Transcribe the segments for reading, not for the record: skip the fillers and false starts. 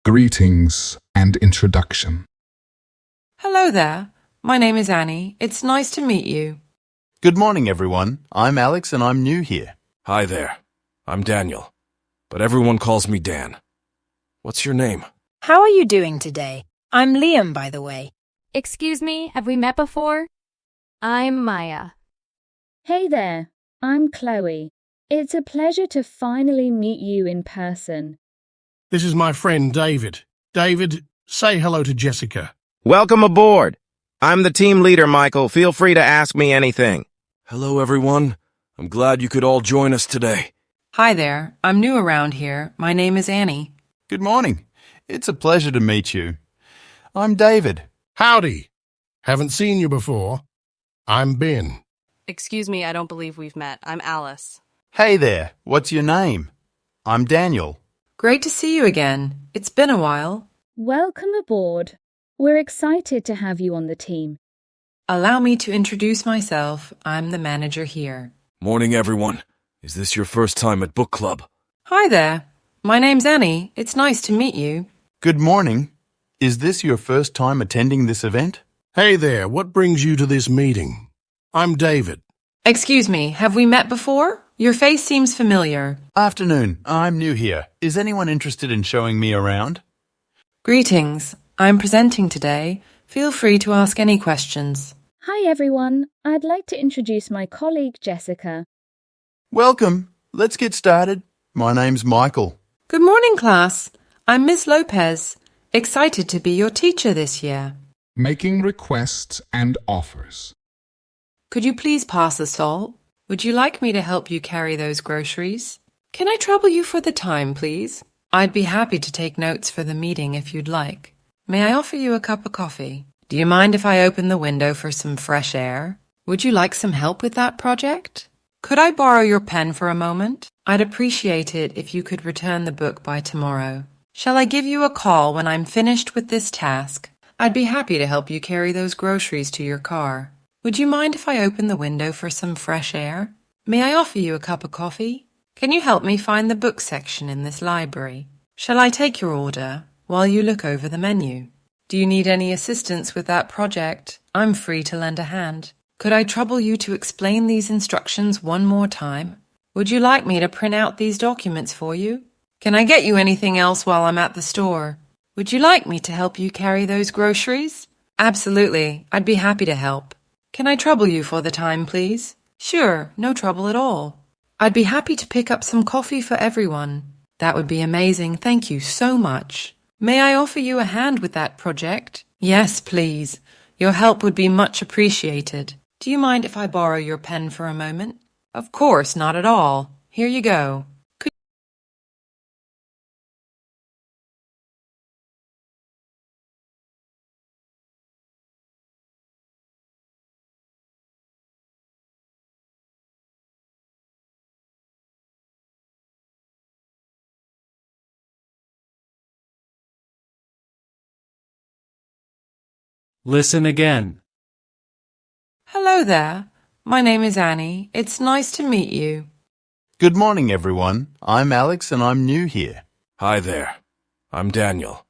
Greetings and introduction. Hello there. My name is Annie. It's nice to meet you. Good morning, everyone. I'm Alex and I'm new here. Hi there. I'm Daniel, but everyone calls me Dan. What's your name? How are you doing today? I'm Liam, by the way. Excuse me, have we met before? I'm Maya. Hey there, I'm Chloe. It's a pleasure to finally meet you in person. This is my friend David. David, say hello to Jessica. Welcome aboard. I'm the team leader, Michael. Feel free to ask me anything. Hello, everyone. I'm glad you could all join us today. Hi there. I'm new around here. My name is Annie. Good morning. It's a pleasure to meet you. I'm David. Howdy. Haven't seen you before. I'm Ben. Excuse me, I don't believe we've met. I'm Alice. Hey there. What's your name? I'm Daniel. Great to see you again. It's been a while. Welcome aboard. We're excited to have you on the team. Allow me to introduce myself. I'm the manager here. Morning, everyone. Is this your first time at book club? Hi there. My name's Annie. It's nice to meet you. Good morning. Is this your first time attending this event? Hey there, what brings you to this meeting? I'm David. Excuse me, have we met before? Your face seems familiar. Afternoon. I'm new here. Is anyone interested in showing me around? Greetings. I'm presenting today. Feel free to ask any questions. Hi everyone, I'd like to introduce my colleague Jessica. Welcome. Let's get started. My name's Michael. Good morning, class. I'm Miss Lopez. Excited to be your teacher this year. Making requests and offers. Could you please pass the salt? Would you like me to help you carry those groceries? Can I trouble you for the time, please? I'd be happy to take notes for the meeting if you'd like. May I offer you a cup of coffee? Do you mind if I open the window for some fresh air? Would you like some help with that project? Could I borrow your pen for a moment? I'd appreciate it if you could return the book by tomorrow. Shall I give you a call when I'm finished with this task? I'd be happy to help you carry those groceries to your car. Would you mind if I open the window for some fresh air? May I offer you a cup of coffee? Can you help me find the book section in this library? Shall I take your order while you look over the menu? Do you need any assistance with that project? I'm free to lend a hand. Could I trouble you to explain these instructions one more time? Would you like me to print out these documents for you? Can I get you anything else while I'm at the store? Would you like me to help you carry those groceries? Absolutely. I'd be happy to help. Can I trouble you for the time, please? Sure, no trouble at all. I'd be happy to pick up some coffee for everyone. That would be amazing. Thank you so much. May I offer you a hand with that project? Yes, please. Your help would be much appreciated. Do you mind if I borrow your pen for a moment? Of course, not at all. Here you go. Listen again. Hello there. My name is Annie. It's nice to meet you. Good morning, everyone. I'm Alex and I'm new here. Hi there. I'm Daniel,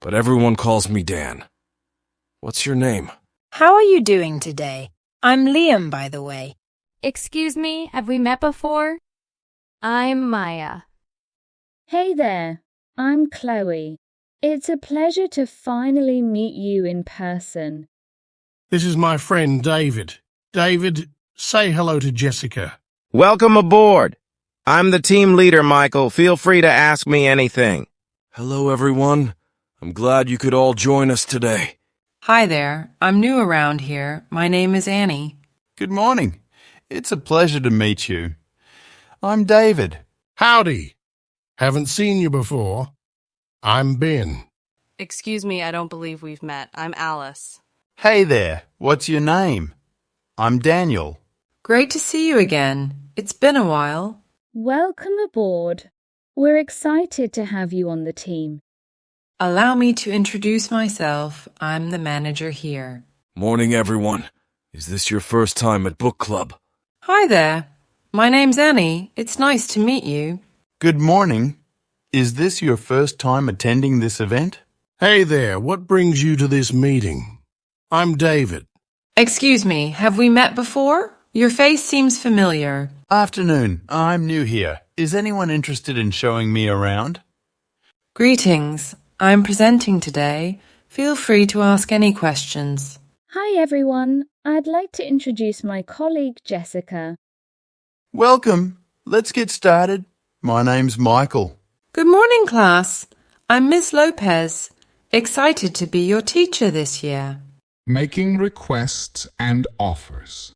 but everyone calls me Dan. What's your name? How are you doing today? I'm Liam, by the way. Excuse me, have we met before? I'm Maya. Hey there, I'm Chloe. It's a pleasure to finally meet you in person. This is my friend David. David, say hello to Jessica. Welcome aboard. I'm the team leader, Michael. Feel free to ask me anything. Hello, everyone. I'm glad you could all join us today. Hi there. I'm new around here. My name is Annie. Good morning. It's a pleasure to meet you. I'm David. Howdy. Haven't seen you before. I'm Ben. Excuse me, I don't believe we've met. I'm Alice. Hey there. What's your name? I'm Daniel. Great to see you again. It's been a while. Welcome aboard. We're excited to have you on the team. Allow me to introduce myself. I'm the manager here. Morning, everyone. Is this your first time at book club? Hi there. My name's Annie. It's nice to meet you. Good morning. Is this your first time attending this event? Hey there, what brings you to this meeting? I'm David. Excuse me, have we met before? Your face seems familiar. Afternoon. I'm new here. Is anyone interested in showing me around? Greetings. I'm presenting today. Feel free to ask any questions. Hi everyone, I'd like to introduce my colleague Jessica. Welcome. Let's get started. My name's Michael. Good morning, class. I'm Miss Lopez. Excited to be your teacher this year. Making requests and offers.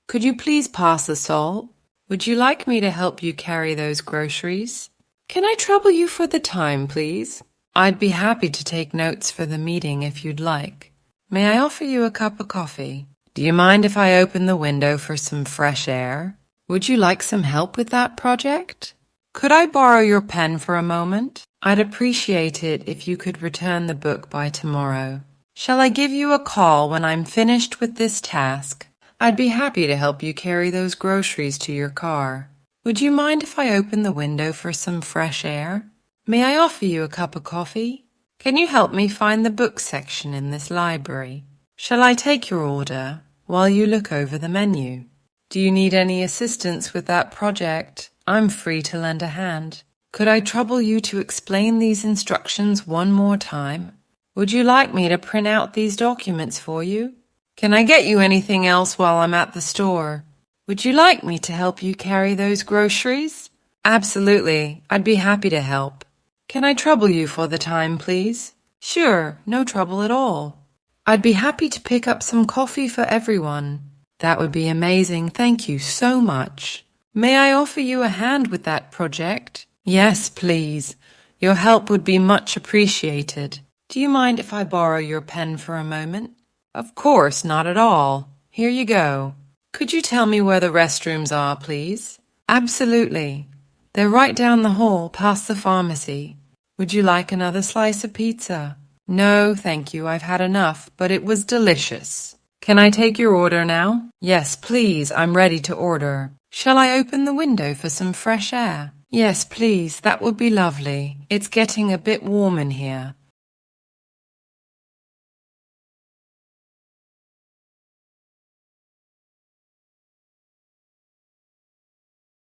Could you please pass the salt? Would you like me to help you carry those groceries? Can I trouble you for the time, please? I'd be happy to take notes for the meeting if you'd like. May I offer you a cup of coffee? Do you mind if I open the window for some fresh air? Would you like some help with that project? Could I borrow your pen for a moment? I'd appreciate it if you could return the book by tomorrow. Shall I give you a call when I'm finished with this task? I'd be happy to help you carry those groceries to your car. Would you mind if I open the window for some fresh air? May I offer you a cup of coffee? Can you help me find the book section in this library? Shall I take your order while you look over the menu? Do you need any assistance with that project? I'm free to lend a hand. Could I trouble you to explain these instructions one more time? Would you like me to print out these documents for you? Can I get you anything else while I'm at the store? Would you like me to help you carry those groceries? Absolutely. I'd be happy to help. Can I trouble you for the time, please? Sure, no trouble at all. I'd be happy to pick up some coffee for everyone. That would be amazing. Thank you so much. May I offer you a hand with that project? Yes, please. Your help would be much appreciated. Do you mind if I borrow your pen for a moment? Of course, not at all. Here you go. Could you tell me where the restrooms are, please? Absolutely. They're right down the hall, past the pharmacy. Would you like another slice of pizza? No, thank you. I've had enough, but it was delicious. Can I take your order now? Yes, please. I'm ready to order. Shall I open the window for some fresh air? Yes, please. That would be lovely. It's getting a bit warm in here.